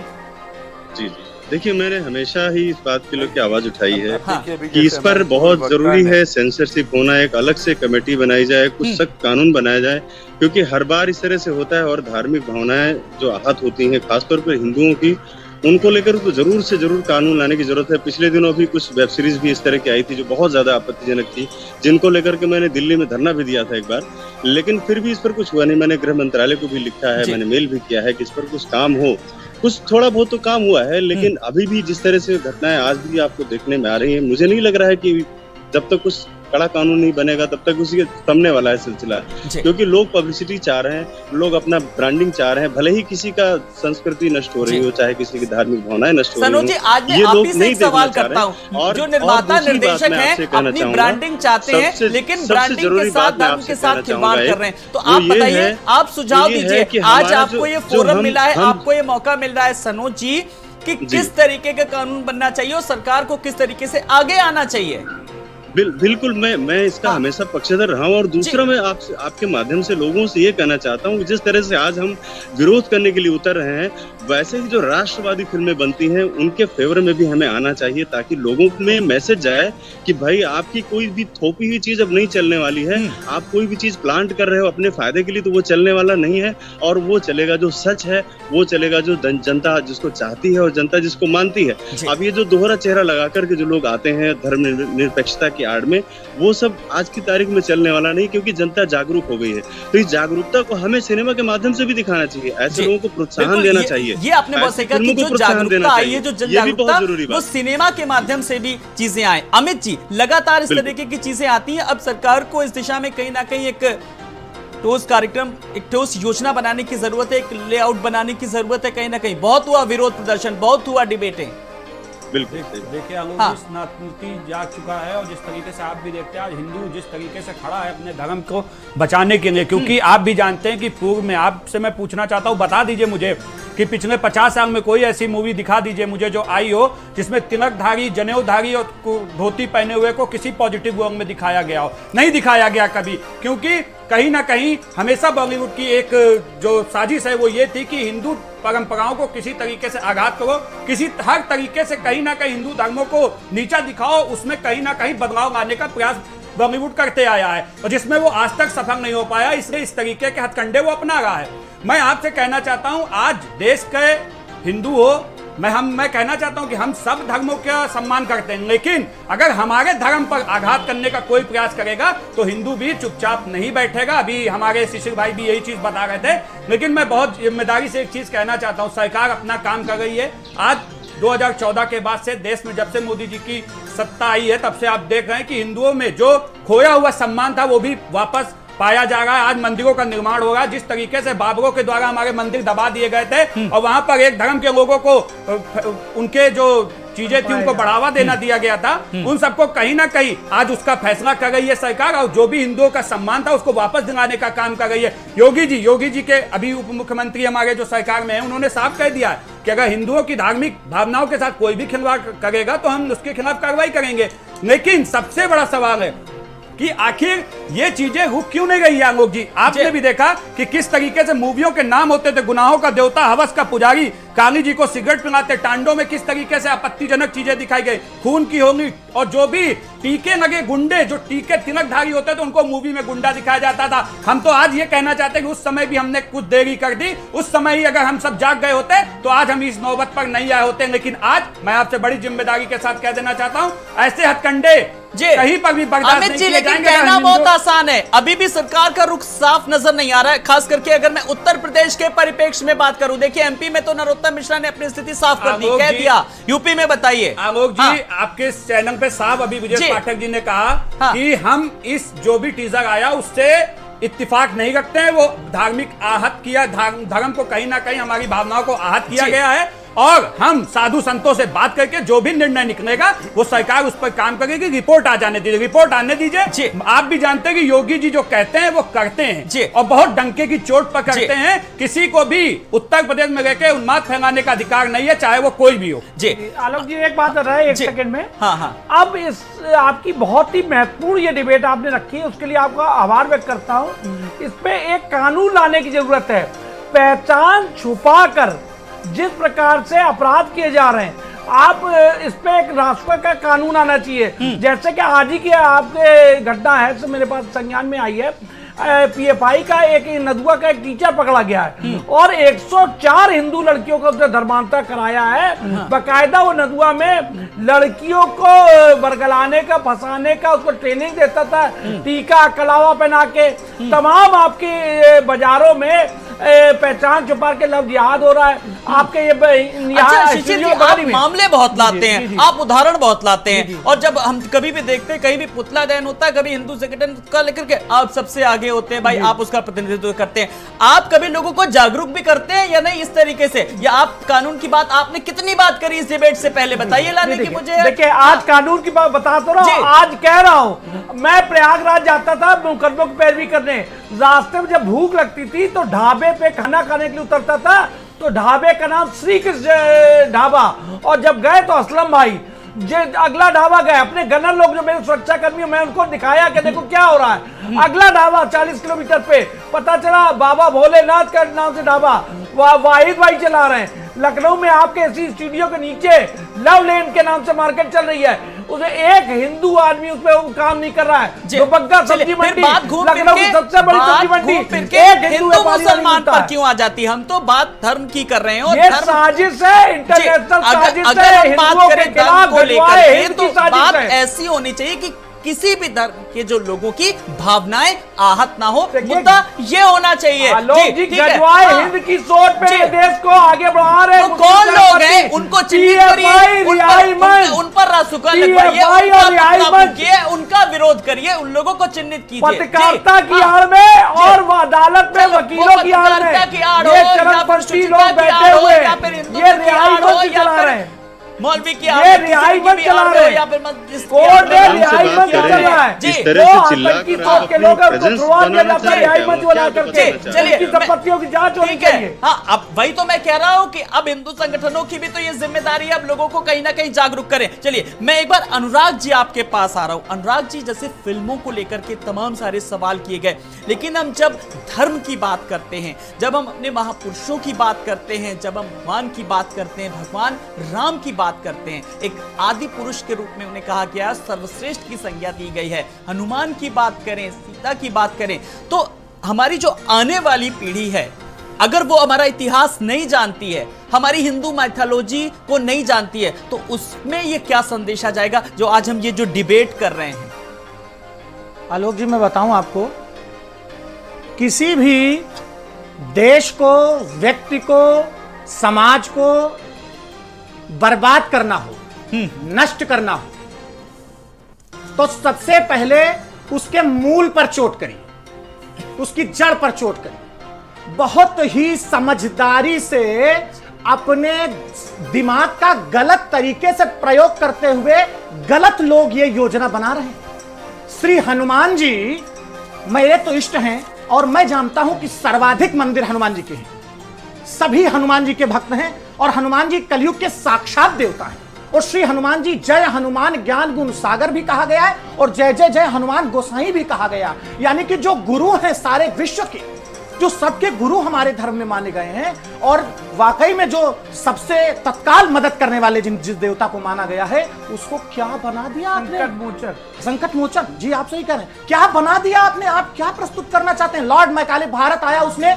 जी, देखिए मैंने हमेशा ही इस बात के लिए आवाज उठाई है कि इस पर बहुत जरूरी है सेंसरशिप होना, एक अलग से कमेटी बनाई जाए, कुछ सख्त कानून बनाया जाए, क्योंकि हर बार इस तरह से होता है और धार्मिक भावनाएं जो आहत होती हैं खासतौर पर हिंदुओं की, उनको लेकर तो जरूर से जरूर कानून लाने की जरूरत है। पिछले दिनों भी कुछ वेब सीरीज भी इस तरह की आई थी जो बहुत ज्यादा आपत्तिजनक थी, जिनको लेकर के मैंने दिल्ली में धरना भी दिया था एक बार, लेकिन फिर भी इस पर कुछ हुआ नहीं। मैंने गृह मंत्रालय को भी लिखा है, मैंने मेल भी किया है कि इस पर कुछ काम हो। कुछ थोड़ा बहुत तो काम हुआ है, लेकिन अभी भी जिस तरह से घटनाएं आज भी आपको देखने में आ रही है, मुझे नहीं लग रहा है कि जब तक कुछ कड़ा कानून नहीं बनेगा तब तक उसी के थमने वाला है सिलसिला, क्योंकि लोग पब्लिसिटी चाह रहे हैं, लोग अपना ब्रांडिंग चाह रहे हैं, भले ही किसी का संस्कृति नष्ट हो रही हो, चाहे किसी की धार्मिक भावनाएं नष्ट हो रही हो। सनोज जी, आज मैं आप ही से एक सवाल करता हूं, जो निर्माता निर्देशक हैं अपनी ब्रांडिंग चाहते हैं, लेकिन ब्रांडिंग के साथ धर्म के साथ खिलवाड़ कर रहे हैं, तो आप बताइए, आप सुझाव दीजिए। आज आपको ये फोरम मिला है, आपको ये मौका मिल रहा है सनोज जी, कि किस तरीके का कानून बनना चाहिए और सरकार को किस तरीके से आगे आना चाहिए। बिल्कुल मैं इसका हमेशा पक्षधर रहा हूं। और दूसरा मैं आपके माध्यम से लोगों से ये कहना चाहता हूं कि जिस तरह से आज हम विरोध करने के लिए उतर रहे हैं, वैसे ही जो राष्ट्रवादी फिल्में बनती हैं उनके फेवर में भी हमें आना चाहिए, ताकि लोगों में मैसेज जाए कि भाई आपकी कोई भी थोपी हुई चीज अब नहीं चलने वाली है, आप कोई भी चीज प्लांट कर रहे हो अपने फायदे के लिए तो वो चलने वाला नहीं है, और वो चलेगा जो सच है, वो चलेगा जो जनता जिसको चाहती है और जनता जिसको मानती है। अब ये जो दोहरा चेहरा लगा करके जो लोग आते हैं धर्म निरपेक्षता की आड़ में, वो सब आज की तारीख में चलने वाला नहीं, क्योंकि जनता जागरूक हो गई है। तो इस जागरूकता को हमें सिनेमा के माध्यम से भी दिखाना चाहिए, ऐसे लोगों को प्रोत्साहन देना चाहिए। ये आपने बहुत सही कहा कि जो जागरूकता आई है, जो जन जागरूकता, वो सिनेमा के माध्यम से भी चीजें आए। अमित जी, लगातार इस तरीके की चीजें आती हैं, अब सरकार को इस दिशा में कहीं ना कहीं एक ठोस कार्यक्रम, एक ठोस योजना बनाने की जरूरत है, एक लेआउट बनाने की जरूरत है। कहीं ना कहीं बहुत हुआ विरोध प्रदर्शन, बहुत हुआ डिबेटें। देखिए आलोक जी, सनातनी जाग चुका है, और जिस तरीके से आप भी देखते हैं आज हिंदू जिस तरीके से खड़ा है अपने धर्म को बचाने के लिए, क्योंकि आप भी जानते हैं कि पूर्व में आपसे मैं पूछना चाहता हूं, बता दीजिए मुझे कि पिछले 50 साल में कोई ऐसी मूवी दिखा दीजिए मुझे जो आई हो जिसमें तिलकधारी, जनेऊधारी और धोती पहने हुए को किसी पॉजिटिव वर्ग में दिखाया गया हो। नहीं दिखाया गया कभी, क्योंकि कहीं ना कहीं हमेशा बॉलीवुड की एक जो साजिश है वो ये थी कि हिंदू परंपराओं को किसी तरीके से आघात करो, किसी हर तरीके से कहीं ना कहीं हिंदू धर्मों को नीचा दिखाओ, उसमें कहीं ना कहीं बदलाव लाने का प्रयास बॉलीवुड करते आया है, और जिसमें वो आज तक सफल नहीं हो पाया, इसलिए इस तरीके के हथकंडे वो अपना रहा है। मैं आपसे कहना चाहता हूं, आज देश के हिंदू हो, मैं कहना चाहता हूं कि हम सब धर्मों का सम्मान करते हैं, लेकिन अगर हमारे धर्म पर आघात करने का कोई प्रयास करेगा तो हिंदू भी चुपचाप नहीं बैठेगा। अभी हमारे शिशिर भाई भी यही चीज बता रहे थे, लेकिन मैं बहुत जिम्मेदारी से एक चीज कहना चाहता हूं, सरकार अपना काम कर रही है। आज 2014 के बाद से देश में जब से मोदी जी की सत्ता आई है, तब से आप देख रहे हैं कि हिंदुओं में जो खोया हुआ सम्मान था वो भी वापस पाया जा रहा है। आज मंदिरों का निर्माण हो रहा है, जिस तरीके से बाबरों के द्वारा हमारे मंदिर दबा दिए गए थे और वहां पर एक धर्म के लोगों को उनके जो चीजें थी उनको बढ़ावा देना दिया गया था, उन सबको कहीं ना कहीं आज उसका फैसला कर रही है सरकार, और जो भी हिंदुओं का सम्मान था उसको वापस दिलाने का काम कर रही है। योगी जी के अभी उप मुख्यमंत्री हमारे जो सरकार में है, उन्होंने साफ कह दिया है कि अगर हिंदुओं की धार्मिक भावनाओं के साथ कोई भी खिलवाड़ करेगा तो हम उसके खिलाफ कार्रवाई करेंगे। लेकिन सबसे बड़ा सवाल है कि आखिर ये चीजें रुक क्यों नहीं गई आलोक जी? आपने भी देखा कि किस तरीके से मूवियों के नाम होते थे, गुनाहों का देवता, हवस का पुजारी, काली जी को सिगरेट पिलाते, टांडों में किस तरीके से आपत्तिजनक चीजें दिखाई गई, खून की होली, और जो भी टीके लगे गुंडे, जो टीके तिलकधारी होते थे उनको मूवी में गुंडा दिखाया जाता था। हम तो आज ये कहना चाहते हैं कि उस समय भी हमने कुछ देरी कर दी, उस समय ही अगर हम सब जाग गए होते तो आज हम इस नौबत पर नहीं आए होते। लेकिन आज मैं आपसे बड़ी जिम्मेदारी के साथ कह देना चाहता हूं, ऐसे हथकंडे जी कहीं पर भी बर्दाश्त अमित नहीं जी, किए लेकिन जाएंगे। कहना अगर बहुत हिंदू- आसान है, अभी भी सरकार का रुख साफ नजर नहीं आ रहा है। खास करके अगर मैं उत्तर प्रदेश के परिप्रेक्ष्य में बात करूं, देखिए एमपी में तो नरोत्तम मिश्रा ने अपनी स्थिति साफ कर दी, आलोक कह जी- दिया। यूपी में बताइए आलोक जी, हाँ। आपके चैनल पे साहब अभी जी। विजय पाठक जी ने कहा हाँ। कि हम इस जो भी टीजर आया उससे इत्तिफाक नहीं रखते हैं। वो धार्मिक आहत किया, धर्म को कहीं ना कहीं हमारी भावनाओं को आहत किया जी। गया है, और हम साधु संतों से बात करके जो भी निर्णय निकलेगा वो सरकार उस पर काम करेगी। रिपोर्ट आ जाने दीजिए, रिपोर्ट आने जी। दीजिए। आप भी जानते हैं कि योगी जी जो कहते हैं वो करते जी। हैं, और बहुत डंके की चोट पर जी। करते हैं। किसी को भी उत्तर प्रदेश में रहकर उन्माद फैलाने का अधिकार नहीं है, चाहे वो कोई भी हो। जी आलोक जी एक बात रहा है, एक जी। सेकंड में। हाँ, हाँ। अब इस आपकी बहुत ही महत्वपूर्ण ये डिबेट आपने रखी है, उसके लिए आपका आभार व्यक्त करता हूं। इस पे एक कानून लाने की जरूरत है। पहचान छुपाकर जिस प्रकार से अपराध किए जा रहे हैं, आप इस पे एक राष्ट्र का कानून आना चाहिए। जैसे कि आज ही की आपके घटना है, तो मेरे पास संज्ञान में आई है, पीएफआई का एक नदुआ का एक टीचर पकड़ा गया है और 104 हिंदू लड़कियों को उसने धर्मांतर कराया है। बकायदा वो नदुआ में लड़कियों को बरगलाने का, फंसाने का उसको ट्रेनिंग देता था, टीका कलावा पहना के। तमाम आपके बाजारों में पहचान छुपा के लफ्ज याद हो रहा है आपके ये अच्छा शिशिर जी, आप मामले बहुत लाते जी, हैं, जी। आप उदाहरण बहुत लाते हैं, और जब हम कभी भी देखते हैं कहीं भी पुतला दहन होता है, कभी हिंदू संगठन का लेकर के आप सबसे आगे होते हैं भाई, आप उसका प्रतिनिधित्व करते हैं। आप कभी लोगों को जागरूक भी करते हैं या नहीं इस तरीके से? या आप कानून की बात आपने कितनी बात करी इस डिबेट से पहले, बताइए लाने की मुझे। देखिए आज कानून की बात बता तो रहा हूं, आज कह रहा हूं। मैं प्रयागराज जाता था मुकदमों की पैरवी करने, रास्ते में जब भूख लगती थी तो ढाबे पे खाना खाने के लिए उतरता था, तो ढाबे का नाम श्री कृष्ण ढाबा, और जब गए तो असलम भाई अगला ढाबा गए, अपने गनर लोग जो मेरे सुरक्षा कर्मी, मैं उनको दिखाया कि देखो क्या हो रहा है। अगला ढाबा 40 किलोमीटर पे, पता चला बाबा भोलेनाथ का नाम से ढाबा, वाहिद भाई चला रहे हैं। लखनऊ में आपके इसी स्टूडियो के नीचे लव लेन के नाम से मार्केट चल रही है, उसे एक हिंदू आदमी उस पे काम नहीं कर रहा है। जो बग्गा सब्जी मंडी, लखनऊ की सबसे बड़ी सब्जी मंडी, एक हिंदू मुसलमान पर क्यों आ जाती है? हम तो बात धर्म की कर रहे हैं, और ये साजिश है, इंटरनेशनल साजिश है, अगर हम बात हिंदुओं के करें धर्म खिलाफ को लेकर गड़वाए के, हिंद तो की साजिश बात है। ऐसी होनी चाहिए कि किसी भी धर्म के जो लोगों की भावनाएं आहत ना हो, मुद्दा ये होना चाहिए। आलोक जी ठीक है। गजवाए हाँ। हिंद की सोच पे जी। देश को आगे बढ़ा रहे तो कौन लोग हैं उनको चिन्हित करिए, उन पर रासुका लगवाइए, उनका विरोध करिए, उन लोगों को चिन्हित कीजिए। पत्रकारिता की आड़ में और अदालत में वकीलों की आड़ में ये चरमपंथी लोग बैठे हुए, ये रिहाई मंच चला रहे हैं, मौलवी की ये रिहाई मंच चला रहे हैं, कोर्ट ने रिहाई मंच चल रहा है। इस तरह से चिल्ला आतंकी कर सोच के लोग हैं, उनको छुड़वा दिया जाता है रिहाई मंच बना करके। चलिए, उनकी संपत्तियों की जांच होनी ठीक है। चाहिए। हाँ, अब वही तो मैं कह रहा हूं कि अब हिंदू संगठनों की भी तो ये जिम्मेदारी है, अब लोगों को कहीं ना कहीं जागरूक करें। चलिए मैं एक बार अनुराग जी आपके पास आ रहा हूं। अनुराग जी, जैसे फिल्मों को लेकर के तमाम सारे सवाल किए गए, लेकिन हम जब धर्म की बात करते हैं, जब हम अपने महापुरुषों की बात करते हैं, जब हम भगवान की बात करते हैं, भगवान राम की बात करते हैं, एक आदि पुरुष के रूप में उन्हें कहा गया, सर्वश्रेष्ठ की संज्ञा दी गई है। हनुमान की बात करें, सीता की बात करें, तो हमारी जो आने वाली पीढ़ी है, अगर वो हमारा इतिहास नहीं जानती है, हमारी हिंदू माइथोलॉजी को नहीं जानती है, तो उसमें ये क्या संदेशा जाएगा जो आज हम ये जो डिबेट कर रहे हैं? आलोक जी मैं बताऊं आपको, किसी भी देश को, व्यक्ति को, समाज को बर्बाद करना हो, नष्ट करना हो, तो सबसे पहले उसके मूल पर चोट करिए, उसकी जड़ पर चोट करिए। बहुत ही समझदारी से अपने दिमाग का गलत तरीके से प्रयोग करते हुए गलत लोग ये योजना बना रहे हैं। श्री हनुमान जी मेरे तो इष्ट हैं, और मैं जानता हूं कि सर्वाधिक मंदिर हनुमान जी के हैं, सभी हनुमान जी के भक्त हैं, और हनुमान जी कलयुग के साक्षात देवता हैं। और श्री हनुमान जी जय हनुमान ज्ञान गुण सागर भी कहा गया है, और जय जय जय हनुमान गोसाई भी कहा गया। यानी कि जो गुरु हैं सारे विश्व के, जो सबके गुरु हमारे धर्म में माने गए हैं, और वाकई में जो सबसे तत्काल मदद करने वाले जिस देवता को माना गया है, उसको क्या बना दिया आपने? संकट मोचन। जी आप सही कह रहे हैं, क्या बना दिया आपने? आप क्या प्रस्तुत करना चाहते हैं? लॉर्ड मैकाले भारत आया, उसने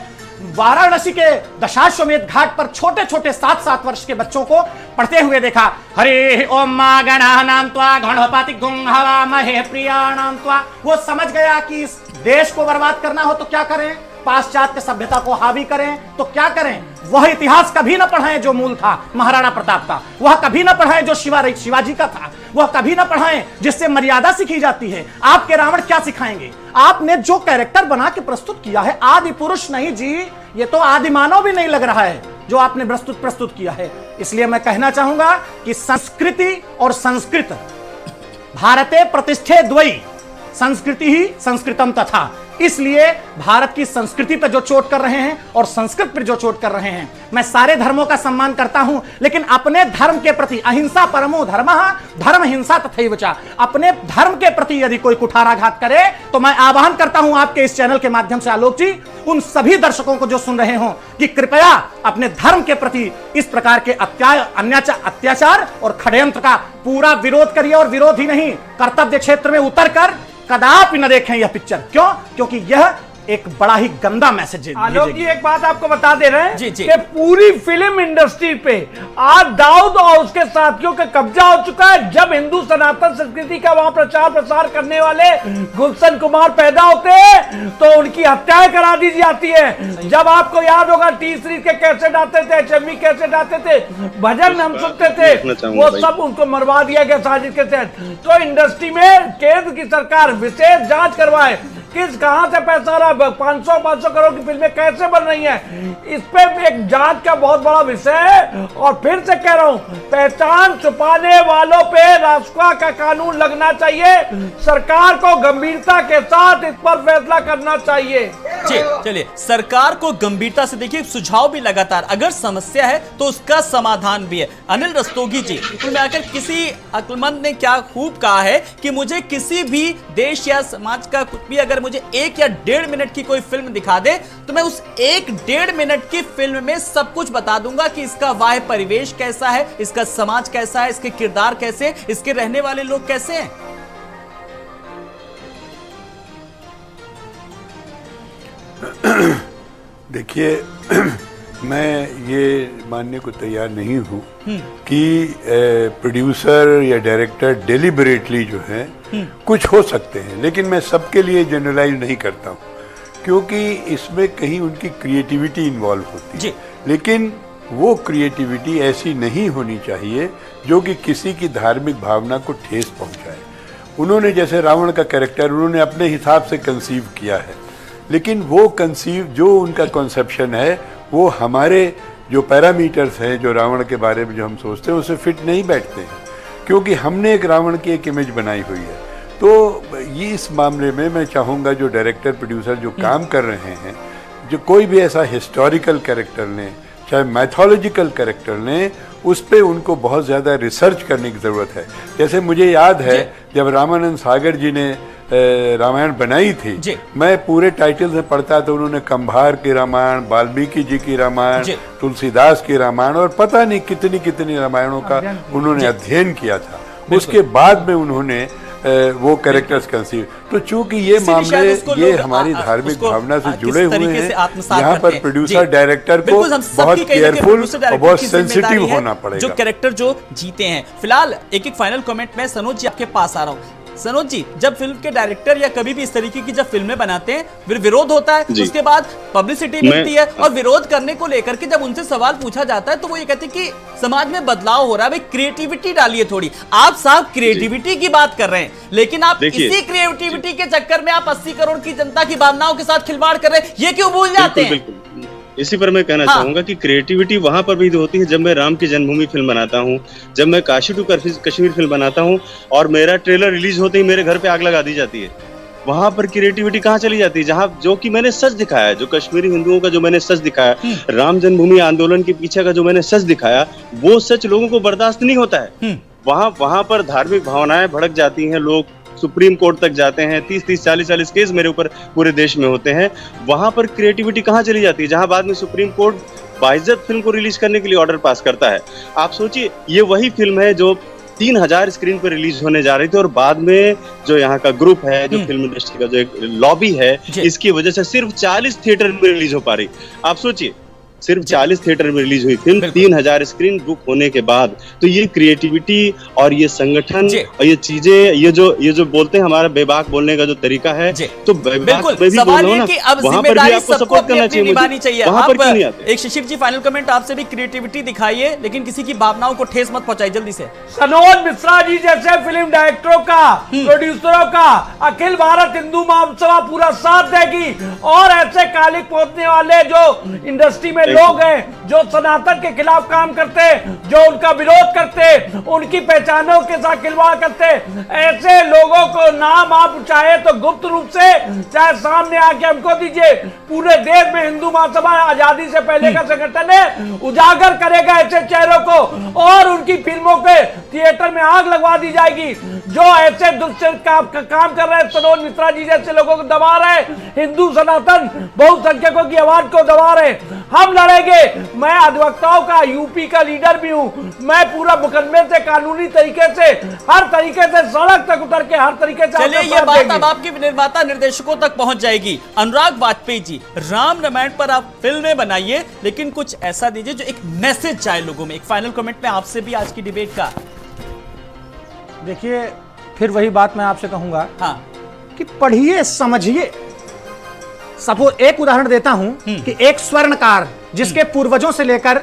वाराणसी के दशाश्वमेध घाट पर छोटे छोटे 7-7 वर्ष के बच्चों को पढ़ते हुए देखा, हरे ओम मा गणानां त्वा गणपति गुं हवामहे प्रियाणां त्वा। वो समझ गया कि इस देश को बर्बाद करना हो तो क्या करें, पाश्चात्य सभ्यता को हावी करें तो क्या करें। वह इतिहास कभी न पढ़ाएं जो मूल था महाराणा प्रताप का, वह कभी न पढ़ाएं जो शिवाजी का था, वह कभी न पढ़ाएं जिससे मर्यादा सीखी जाती है। आपके रावण क्या सिखाएंगे? आपने जो कैरेक्टर बना के प्रस्तुत किया है, आदि पुरुष नहीं जी, ये तो आदि मानव भी नहीं लग रहा है जो आपने प्रस्तुत किया है। इसलिए मैं कहना चाहूंगा कि संस्कृति और संस्कृत भारते प्रतिष्ठे द्वयी, संस्कृति ही संस्कृतम तथा। इसलिए भारत की संस्कृति पर जो चोट कर रहे हैं और संस्कृत पर जो चोट कर रहे हैं, मैं सारे धर्मों का सम्मान करता हूं, लेकिन अपने धर्म के प्रति अहिंसा परमो धर्मः धर्म हिंसा तथैव च, अपने धर्म के प्रति यदि कोई कुठाराघात करे तो मैं आह्वान करता हूं आपके इस चैनल के माध्यम से आलोक जी, उन सभी दर्शकों को जो सुन रहे हो कि कृपया अपने धर्म के प्रति इस प्रकार के अत्याचार और षड्यंत्र का पूरा विरोध करिए, और विरोध ही नहीं, कर्तव्य क्षेत्र में उतरकर कदापि न देखें यह पिक्चर। क्यों? क्योंकि यह एक बड़ा ही गंदा मैसेज है। आलोक जी एक बात आपको बता दे रहे हैं जी। कि पूरी फिल्म इंडस्ट्री पे आज दाऊद और उसके साथियों का कब्जा हो चुका है। जब हिंदू सनातन संस्कृति का वहां प्रचार प्रसार करने वाले गुलशन कुमार पैदा होते हैं तो उनकी हत्याएं करा दी जाती है। जब आपको याद होगा टी सीरीज के कैसेट आते थे, HMV कैसेट आते थे, भजन हम सुनते थे, वो सब उनको मरवा दिया गया साजिश के तहत। तो इंडस्ट्री में केंद्र की सरकार विशेष जांच करवाए, कहां से पैसा आ रहा है, 500 करोड़ की फिल्में कैसे बन रही हैं, इस पे एक जांच का बहुत बड़ा विषय है। और फिर से कह रहा हूं, पहचान छुपाने वालों पे रासुका का कानून लगना चाहिए। सरकार को गंभीरता के साथ इस पर फैसला करना चाहिए। चलिए, सरकार को गंभीरता से देखिए, सुझाव भी लगातार, अगर समस्या है तो उसका समाधान भी है। अनिल रस्तोगी जी, कुल मिलाकर किसी अक्लमंद ने क्या खूब कहा है कि मुझे किसी भी देश या समाज का कुछ भी अगर मुझे 1 या 1.5 मिनट की कोई फिल्म दिखा दे तो मैं उस 1-1.5 मिनट की फिल्म में सब कुछ बता दूंगा कि इसका बाह्य परिवेश कैसा है, इसका समाज कैसा है, इसके किरदार कैसे, इसके रहने वाले लोग कैसे हैं। देखिए, मैं ये मानने को तैयार नहीं हूं कि प्रोड्यूसर या डायरेक्टर डेलिबरेटली जो है कुछ हो सकते हैं, लेकिन मैं सबके लिए जनरलाइज नहीं करता हूं क्योंकि इसमें कहीं उनकी क्रिएटिविटी इन्वॉल्व होती है। लेकिन वो क्रिएटिविटी ऐसी नहीं होनी चाहिए जो कि किसी की धार्मिक भावना को ठेस पहुंचाए। उन्होंने जैसे रावण का कैरेक्टर उन्होंने अपने हिसाब से कंसीव किया है, लेकिन वो कंसीव जो उनका कॉन्सेप्शन है वो हमारे जो पैरामीटर्स हैं जो रावण के बारे में जो हम सोचते हैं उससे फिट नहीं बैठते हैं, क्योंकि हमने एक रावण की एक इमेज बनाई हुई है। तो ये इस मामले में मैं चाहूँगा जो डायरेक्टर प्रोड्यूसर जो काम कर रहे हैं, जो कोई भी ऐसा हिस्टोरिकल कैरेक्टर लें चाहे मैथोलॉजिकल कैरेक्टर लें, उस पर उनको बहुत ज़्यादा रिसर्च करने की ज़रूरत है। जैसे मुझे याद है जब रामानंद सागर जी ने रामायण बनाई थी, मैं पूरे टाइटल से पढ़ता था, उन्होंने कंभार की रामायण, वाल्मीकि जी की रामायण, तुलसीदास की रामायण और पता नहीं कितनी कितनी रामायणों का उन्होंने अध्ययन किया था। उसके बाद में उन्होंने वो कैरेक्टर्स कंसीव। तो चूंकि ये मामले ये हमारी धार्मिक भावना से जुड़े हुए हैं, यहाँ पर प्रोड्यूसर डायरेक्टर को बहुत केयरफुल और बहुत सेंसिटिव होना पड़ेगा। जो कैरेक्टर जो जीते हैं। फिलहाल एक फाइनल कमेंट में सनोज जी आपके पास आ रहा हूँ। सनोज जी, जब फिल्म के डायरेक्टर या कभी भी इस तरीके की जब फिल्में बनाते हैं फिर विरोध होता है, उसके बाद पब्लिसिटी मिलती है और विरोध करने को लेकर के जब उनसे सवाल पूछा जाता है तो वो ये कहते हैं कि समाज में बदलाव हो रहा है, भाई क्रिएटिविटी डालिए थोड़ी। आप साहब क्रिएटिविटी की बात कर रहे हैं, लेकिन आप इसी क्रिएटिविटी के चक्कर में आप 80 करोड़ की जनता की भावनाओं के साथ खिलवाड़ कर रहे हैं, ये क्यों भूल जाते हैं? इसी पर मैं कहना चाहूंगा कि क्रिएटिविटी वहां पर भी होती है जब मैं राम की जन्मभूमि फिल्म बनाता हूं, जब मैं काशी टू कश्मीर फिल्म बनाता हूं और मेरा ट्रेलर रिलीज होते ही मेरे घर पे आग लगा दी जाती है। वहां पर क्रिएटिविटी कहाँ चली जाती है? जहां जो कि मैंने सच दिखाया, जो कश्मीरी हिंदुओं का जो मैंने सच दिखाया, राम जन्मभूमि आंदोलन के पीछे का जो मैंने सच दिखाया, वो सच लोगों को बर्दाश्त नहीं होता है। वहां पर धार्मिक भावनाएं भड़क जाती हैं, लोग सुप्रीम कोर्ट तक जाते हैं, 30-30, 40-40 केस मेरे ऊपर पूरे देश में होते हैं। वहां पर क्रिएटिविटी कहाँ चली जाती है? जहां बाद में सुप्रीम कोर्ट बाइज्जत फिल्म को रिलीज करने के लिए ऑर्डर पास करता है। आप सोचिए, ये वही फिल्म है जो 3000 स्क्रीन पर रिलीज होने जा रही थी, और बाद में जो यहाँ का ग्रुप है, जो फिल्म इंडस्ट्री का जो एक लॉबी है, इसकी वजह से सिर्फ 40 थिएटर में रिलीज हो पा रही। आप सोचिए, सिर्फ 40 थिएटर में रिलीज हुई फिल्म, 3000 स्क्रीन बुक होने के बाद। तो ये क्रिएटिविटी और ये संगठन और ये चीजें, ये जो बोलते हैं हमारा बेबाक बोलने का जो तरीका है, तो बिल्कुल सवाल ये कि अब जिम्मेदारी सबको अपनी निभानी चाहिए। आप एक शिशिर जी फाइनल कमेंट आपसे भी, क्रिएटिविटी दिखाइए लेकिन किसी की भावनाओं को ठेस मत पहुंचाइए जल्दी से। सनोज मिश्रा जी जैसे फिल्म डायरेक्टरों का, प्रोड्यूसरों का अखिल भारत हिंदू महासभा पूरा साथ देगी, और ऐसे कालिक पोतने वाले जो इंडस्ट्री में लोग हैं, जो सनातन के खिलाफ काम करते, जो उनका विरोध करते, उनकी पहचानों के साथ खिलवाड़ करते, ऐसे लोगों को नाम आप चाहे तो गुप्त रूप से, चाहे सामने आके हमको दीजिए, पूरे देश में हिंदू महासभा आजादी से पहले का संगठन है, उजागर करेगा ऐसे चेहरों को, और उनकी फिल्मों पे थिएटर में आग लगवा दी जाएगी। जो ऐसे दुष्ट काम कर रहे हैं, सनोज मिश्रा जी जैसे लोगों को दबा रहे, हिंदू सनातन बहुसंख्यकों की आवाज को दबा रहे, हम लड़ेंगे। मैं अधिवक्ताओं का, यूपी का लीडर भी हूं, मैं पूरा मुकदमे से, कानूनी तरीके से, हर तरीके से सड़क तक उतर के हर तरीके से। चलिए, ये बात अब आपके निर्माता निर्देशकों तक पहुंच जाएगी। अनुराग वाजपेयी जी, राम रामायण पर आप फिल्में बनाइए, लेकिन कुछ ऐसा दीजिए जो एक मैसेज जाए लोगों में। एक फाइनल कमेंट में आपसे भी आज की डिबेट का। देखिए, फिर वही बात मैं आपसे कहूंगा, हाँ, कि पढ़िए, समझिए। सपोज एक उदाहरण देता हूं कि एक स्वर्णकार जिसके पूर्वजों से लेकर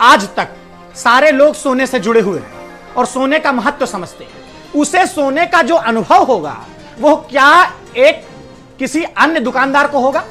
आज तक सारे लोग सोने से जुड़े हुए हैं और सोने का महत्व समझते हैं, उसे सोने का जो अनुभव होगा वो क्या एक किसी अन्य दुकानदार को होगा?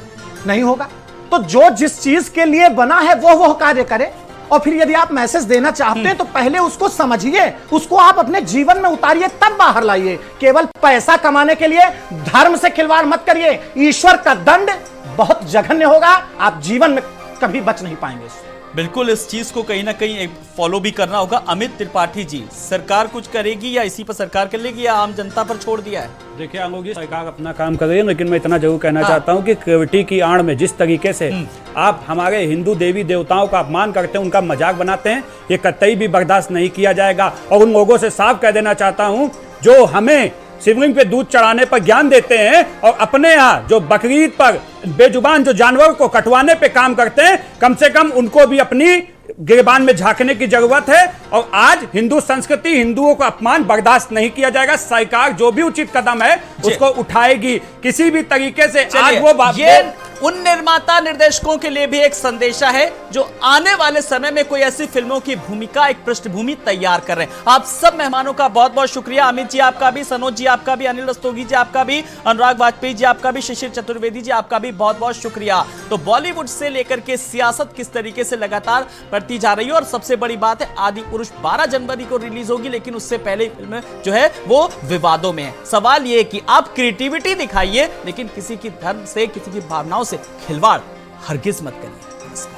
नहीं होगा। तो जो जिस चीज के लिए बना है वो कार्य करे, और फिर यदि आप मैसेज देना चाहते हैं तो पहले उसको समझिए, उसको आप अपने जीवन में उतारिए, तब बाहर लाइए। केवल पैसा कमाने के लिए धर्म से खिलवाड़ मत करिए, ईश्वर का दंड बहुत जघन्य होगा, आप जीवन में कभी बच नहीं पाएंगे। बिल्कुल, इस चीज को कहीं ना कहीं फॉलो भी करना होगा। अमित त्रिपाठी जी, सरकार कुछ करेगी या इसी पर सरकार कर लेगी, या आम जनता पर छोड़ दिया है? देखिए आलोक जी, सरकार अपना काम कर रही है, लेकिन मैं इतना जरूर कहना चाहता हूं कि क्रिएटिविटी की आड़ में जिस तरीके से आप हमारे हिंदू देवी देवताओं का अपमान करते हैं, उनका मजाक बनाते हैं, ये कतई भी बर्दाश्त नहीं किया जाएगा। और उन लोगों से साफ कह देना चाहता हूं जो हमें शिवलिंग पे दूध चढ़ाने पर ज्ञान देते हैं और अपने यहाँ जो बकरीद पर बेजुबान जो जानवर को कटवाने पे काम करते हैं, कम से कम उनको भी अपनी गिरबान में झांकने की जरूरत है। और आज हिंदू संस्कृति, हिंदुओं का अपमान बर्दाश्त नहीं किया जाएगा। सरकार जो भी उचित कदम है उसको उठाएगी किसी भी तरीके से। आज वो ये उन निर्माता निर्देशकों के लिए भी एक संदेशा है जो आने वाले समय में कोई ऐसी फिल्मों की भूमिका, एक पृष्ठभूमि तैयार कर रहे हैं। आप सब मेहमानों का बहुत बहुत शुक्रिया। अमित जी आपका भी, सनोज जी आपका भी, अनिल रस्तोगी जी आपका भी, अनुराग वाजपेयी जी आपका भी, शिशिर चतुर्वेदी जी आपका भी बहुत बहुत शुक्रिया। तो बॉलीवुड से लेकर के सियासत किस तरीके से लगातार बढ़ती जा रही है, और सबसे बड़ी बात है आदि पुरुष 12 जनवरी को रिलीज होगी, लेकिन उससे पहले फिल्म जो है वो विवादों में है। सवाल ये कि आप क्रिएटिविटी दिखाइए, लेकिन किसी की धर्म से, किसी की भावनाओं से खिलवाड़ हरगिज मत करिए।